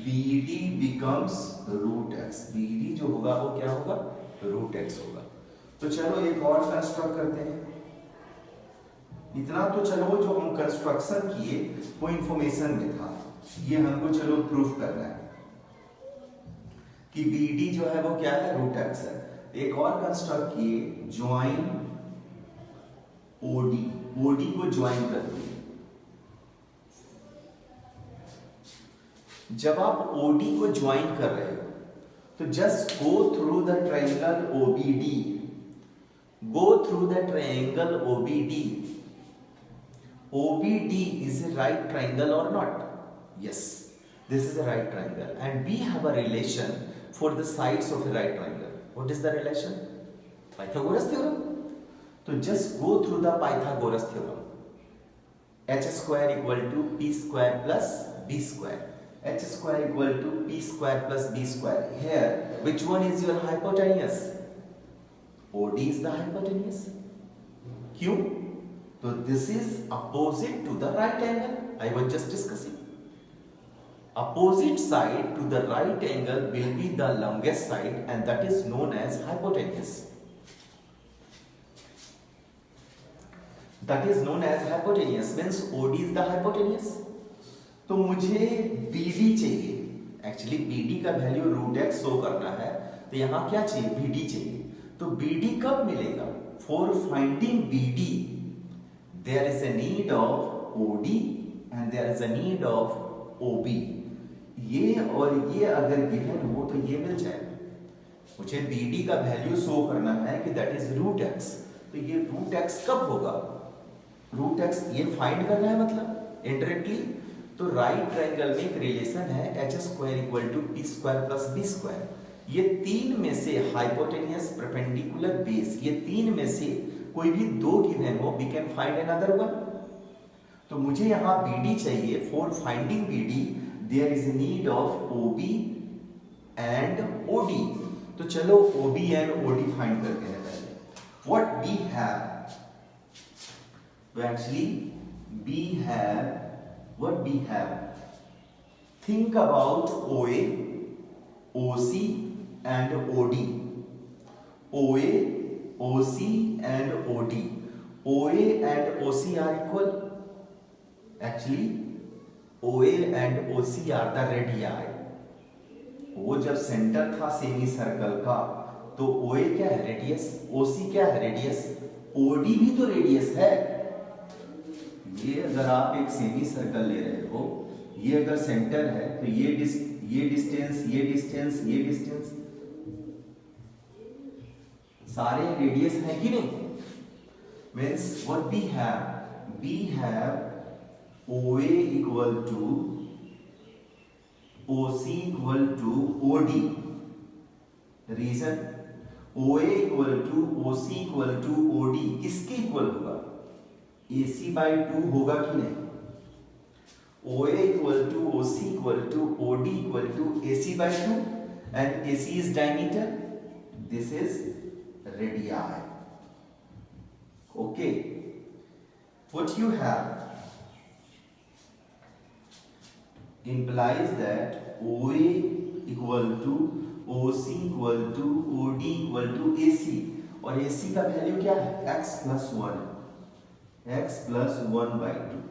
[SPEAKER 1] BD becomes root x. BD जो होगा वो क्या होगा? root x होगा. तो चलो एक और कंस्ट्रक्ट करते हैं. इतना तो चलो जो हम कंस्ट्रक्शन किए वो इंफॉर्मेशन में था, ये हमको चलो प्रूफ करना है कि BD जो है वो क्या है? रूट एक्स है. एक और कंस्ट्रक्ट किए, ज्वाइन OD को ज्वाइन कर दिए. जब आप OD को ज्वाइन कर रहे हो तो just go through the triangle OBD. Go through the triangle OBD. OBD is a right triangle or not? Yes, this is a right triangle and we have a relation for the sides of a right triangle. What is the relation? Pythagoras theorem. So just go through the Pythagoras theorem. H square equal to P square plus B square. H square equal to P square plus B square. Here, which one is your hypotenuse? OD is the hypotenuse. Q. So this is opposite to the right angle. I was just discussing. Opposite side to the right angle will be the longest side and that is known as hypotenuse. That is known as hypotenuse, means OD is the hypotenuse. तो मुझे BD चाहिए. Actually BD का value root x show करना है, तो यहाँ क्या चाहिए? BD चाहिए. तो BD कब मिलेगा? For finding BD there is a need of OD and there is a need of OB. ये और ये अगर गिवन हो तो ये मिल जाएगा. मुझे BD का वैल्यू शो करना है कि दैट इज रूट एक्स. तो ये रूट एक्स कब होगा? रूट एक्स ये फाइंड करना है मतलब इनडायरेक्टली. तो राइट ट्रायंगल में एक रिलेशन है h square equal to p square plus b square. ये तीन में से हाइपोटेनियस, परपेंडिकुलर, बेस, ये तीन में से कोई भी दो गिवन हो, we can find another one. तो मुझे यहाँ BD चाहिए. For finding BD there is need of OB and OD. तो चलो OB एंड OD फाइंड करते हैं पहले. What we have? तो actually we have think about OA, OC and OD. OA, OC and OD. OA and OC are equal. Actually OA and OC are the radii. वो जब centre था semi circle का तो OA क्या है? Radius. OC क्या है? Radius. OD भी तो रेडियस है. ये अगर आप एक सेमी सर्कल ले रहे हो, ये अगर सेंटर है तो ये डिस्टेंस सारे रेडियस है कि नहीं? Means what we have OA equal to OC equal to OD. Reason OA equal to OC equal to OD किसके इक्वल होगा? AC by 2 होगा कि नहीं? OA equal to OC equal to OD equal to AC by 2, and AC is diameter, this is radii. Okay, what you have implies that OA equal to OC equal to OD equal to AC, और AC का value क्या है? x plus 1, x plus 1 by 2.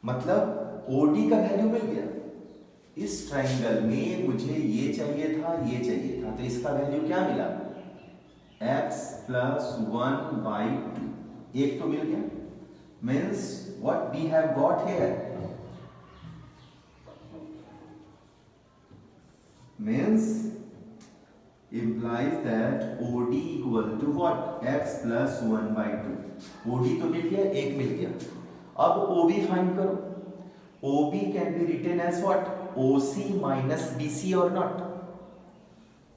[SPEAKER 1] मतलब OD का value मिल गया। इस triangle में मुझे ये चाहिए था, ये चाहिए था, तो इसका वैल्यू क्या मिला? x plus 1 by 2. एक तो मिल गया। Means what we have got here means implies that OD equal to what? x plus 1 by 2. OD तो मिल गया, एक मिल गया। अब OB फाइंड करो। OB can be written as what? OC minus BC or not?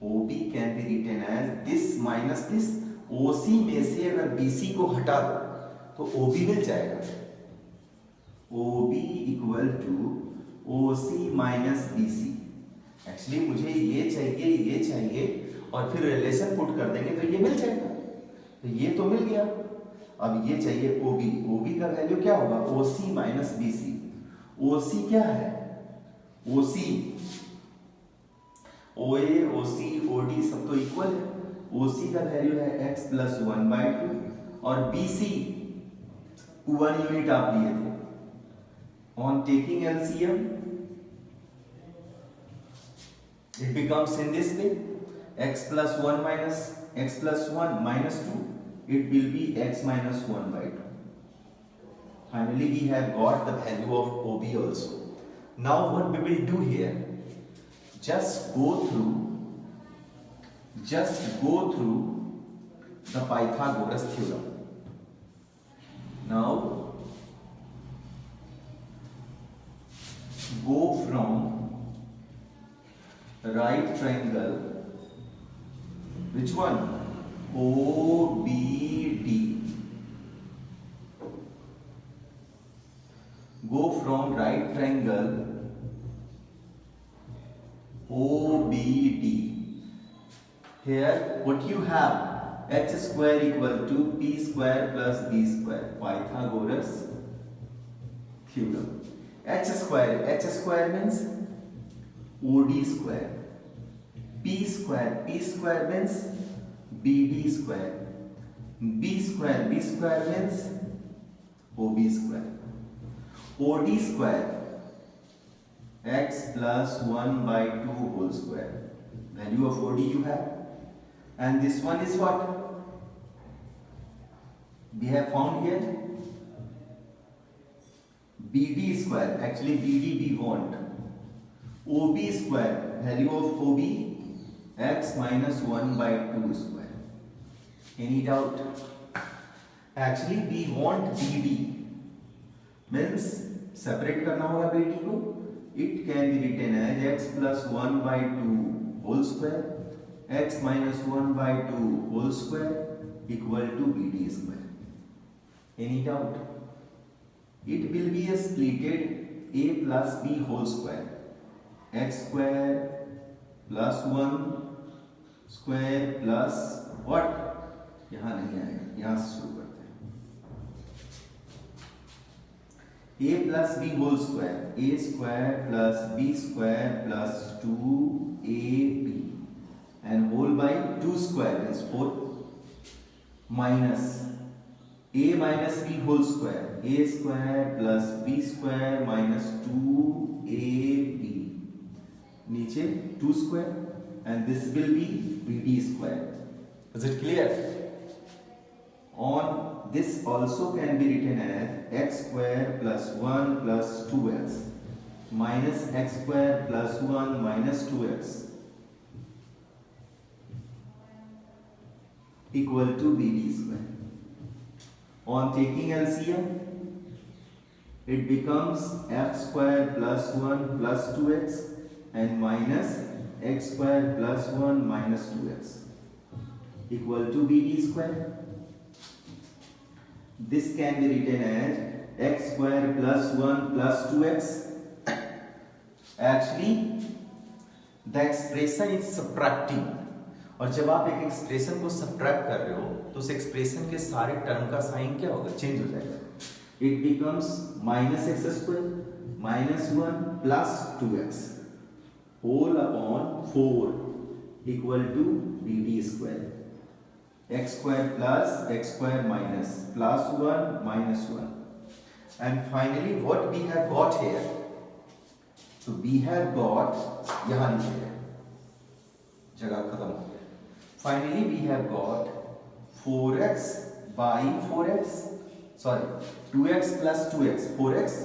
[SPEAKER 1] OB can be written as this minus this. OC में से अगर BC को हटा दो तो OB मिल जाएगा। OB equal to OC minus BC. Actually मुझे ये चाहिए और फिर रिलेशन पुट कर देंगे तो ये मिल जाएगा। तो ये तो मिल गया। अब ये चाहिए OB। OB का वैल्यू क्या होगा? OC minus BC। OC क्या है? OC OA, OC, OD सब तो इक्वल है। OC का वैल्यू है x plus 1 by 2 और BC 1 यूनिट आप लिए थे। On taking LCM it becomes in this way, x plus 1 minus x plus 1 minus 2, it will be x minus 1 by 2. Finally we have got the value of OB also. Now what we will do here, just go through the Pythagoras theorem. Now go from right triangle, which one? OBD. Go from right triangle OBD. Here what you have? H square equal to P square plus B square. Pythagoras theorem. H square means OD square. P square means BD square. B square means OB square. OD square, x plus 1 by 2 whole square. Value of OD you have. And this one is what? We have found here BD square. Actually BD we want. OB square, value of OB, x minus 1 by 2 square. Any doubt? Actually we want BD. Means separate करना होगा BD को. It can be written as x plus 1 by 2 whole square, x minus 1 by 2 whole square equal to BD square. Any doubt? It will be a splitted a plus b whole square. X square plus 1 square plus what? यहाँ नहीं आएगा, यहाँ से शुरू करते हैं। a plus b whole square, a square plus b square plus 2ab and whole by 2 square is 4 minus a minus b whole square, a square plus b square minus 2ab, नीचे 2 square and this will be bd square. Is it clear? On this also can be written as x square plus 1 plus 2x minus x square plus 1 minus 2x equal to bd square. On taking LCM, it becomes x square plus 1 plus 2x and minus x square plus 1 minus 2x equal to bd square. This can be written as x square plus 1 plus 2x. Actually the expression is subtracting, और जब आप एक expression को subtract कर रहे हो तो उस एक्सप्रेशन के सारे टर्म का साइन क्या होगा, चेंज हो जाएगा. It becomes minus x square minus 1 plus 2x whole upon 4 equal to D D square. x square plus x square minus plus 1 minus 1. And finally what we have got here, so we have got, यहाँ लिखिए, जगह खत्म हो गया. Finally we have got 4x by 4x, sorry 2x plus 2x, 4x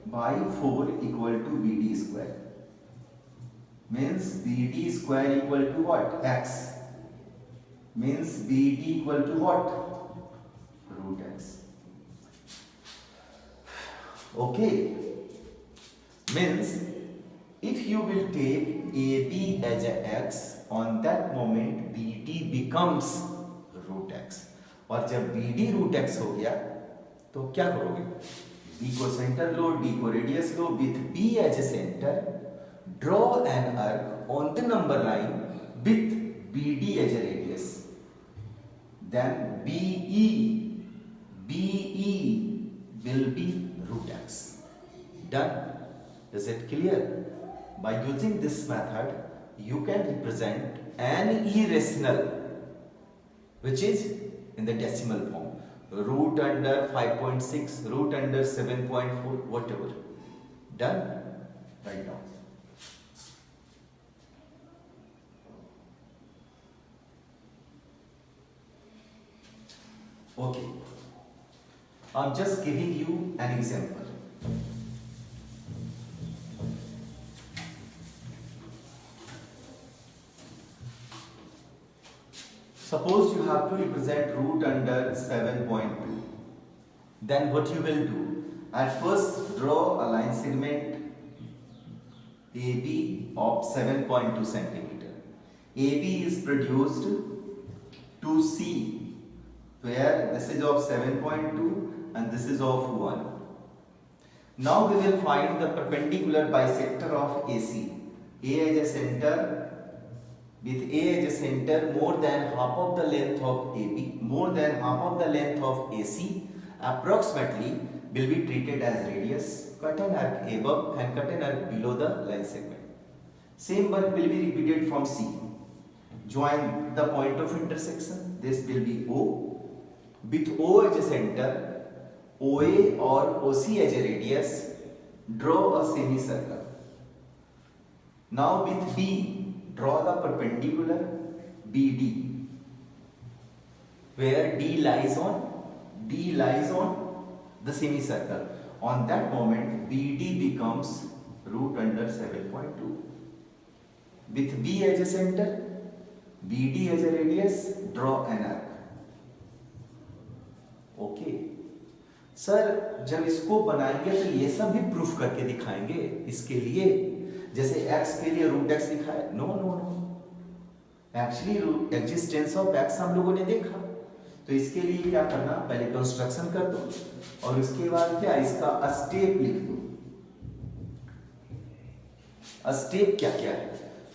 [SPEAKER 1] by 4 equal to bd square. Means bd square equal to what, x. Means bd equal to what, root x. Okay, means if you will take ab as a x, on that moment bd becomes root x. और जब bd root x हो गया तो क्या करोगे, b को centre लो, d को radius low, with b as a center draw an arc on the number line with bd as a radius. Then BE will be root x. Done. Is it clear? By using this method, you can represent an irrational which is in the decimal form. Root under 5.6, root under 7.4, whatever. Done. Right now. Okay, I'm just giving you an example. Suppose you have to represent root under 7.2. Then what you will do? At first draw a line segment AB of 7.2 centimeter. AB is produced to C, where this is of 7.2 and this is of 1. Now we will find the perpendicular bisector of AC. A as a center, with A as a center more than half of the length of AB, more than half of the length of AC, approximately will be treated as radius. Cut an arc above and cut an arc below the line segment. Same work will be repeated from C. Join the point of intersection. This will be O. With O as a center, OA or OC as a radius, draw a semicircle. Now with B, draw the perpendicular BD, where D lies on the semicircle. On that moment, BD becomes root under 7.2. With B as a center, BD as a radius, draw an arc. Okay sir, जब इसको बनाएंगे तो ये सब भी proof करके दिखाएंगे. इसके लिए जैसे x के लिए रूट x लिखा है, no no no, actually existence of x हम लोगों ने देखा. तो इसके लिए क्या करना, पहले कंस्ट्रक्शन कर दो और उसके बाद क्या, इसका स्टेप लिख दो. स्टेप क्या क्या है,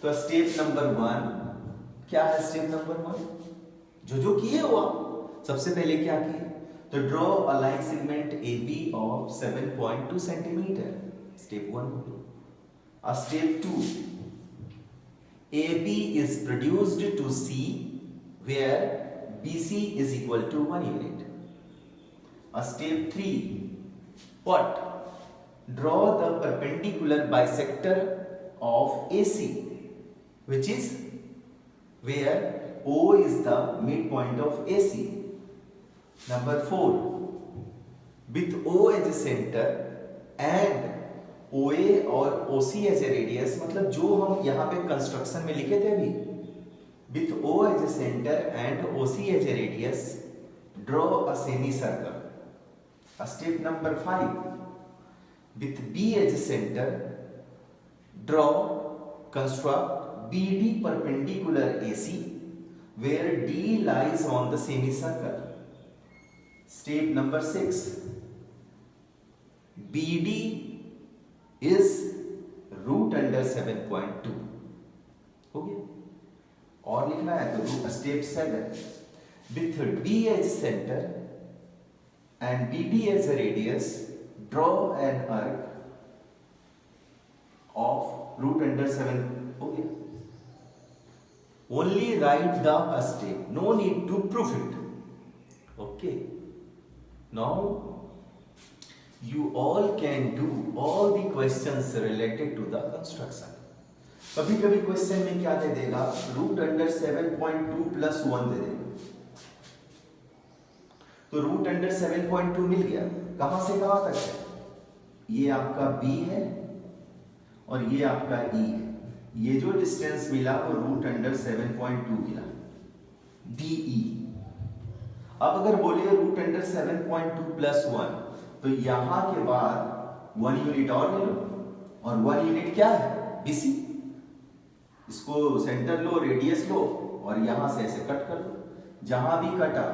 [SPEAKER 1] तो स्टेप नंबर 1 क्या है, स्टेप नंबर 1 जो किए हो आप. सबसे पहले क्या किए, तो draw a line segment AB of 7.2 centimeter. Step 1. Step 2. AB is produced to C, where BC is equal to 1 unit. Step 3. What? Draw the perpendicular bisector of AC, which is where O is the midpoint of AC. Number 4, with O as a center and OA और OC as a radius, मतलब जो हम यहाँ पे construction में लिखे थे अभी, with O as a center and OC as a radius, draw a semicircle. Step number 5, with B as a center, construct BD perpendicular AC, where D lies on the semicircle. Step number 6. BD is root under 7.2 हो गया। और लिखना है तो step 7 with D as center and BD as a radius, draw an arc of root under 7 हो गया। Only write the step, no need to prove it. Okay, now you all can do all the questions related to the construction. कभी कभी question में क्या दे देगा, root under 7.2 plus 1 दे देगा। तो root under 7.2 मिल गया, कहां से कहां तक है, ये आपका B है और ये आपका E है। ये जो डिस्टेंस मिला वो रूट अंडर 7.2 मिला, DE। अब अगर बोले रूट अंडर 7.2 प्लस 1, तो यहां के बाद 1 यूनिट और ले लो, और 1 यूनिट क्या है, BC। इसको सेंटर लो, रेडियस लो, और यहां से ऐसे कट कर लो। जहां भी कटा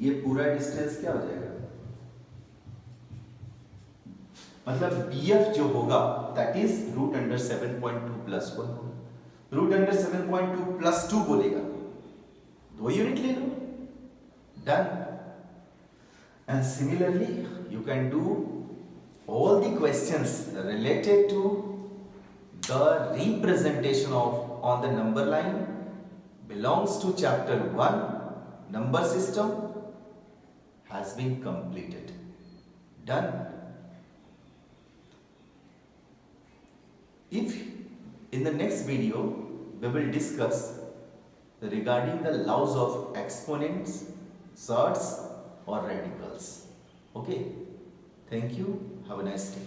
[SPEAKER 1] ये पूरा डिस्टेंस क्या हो जाएगा, मतलब BF जो होगा that is root under 7.2 plus 1 होगा। रूट अंडर 7.2 प्लस 2 बोलेगा, 2 यूनिट ले लो, done. And similarly you can do all the questions related to the representation of on the number line belongs to chapter 1 number system has been completed, done. If in the next video we will discuss regarding the laws of exponents, surds or radicals. Okay, thank you, have a nice day.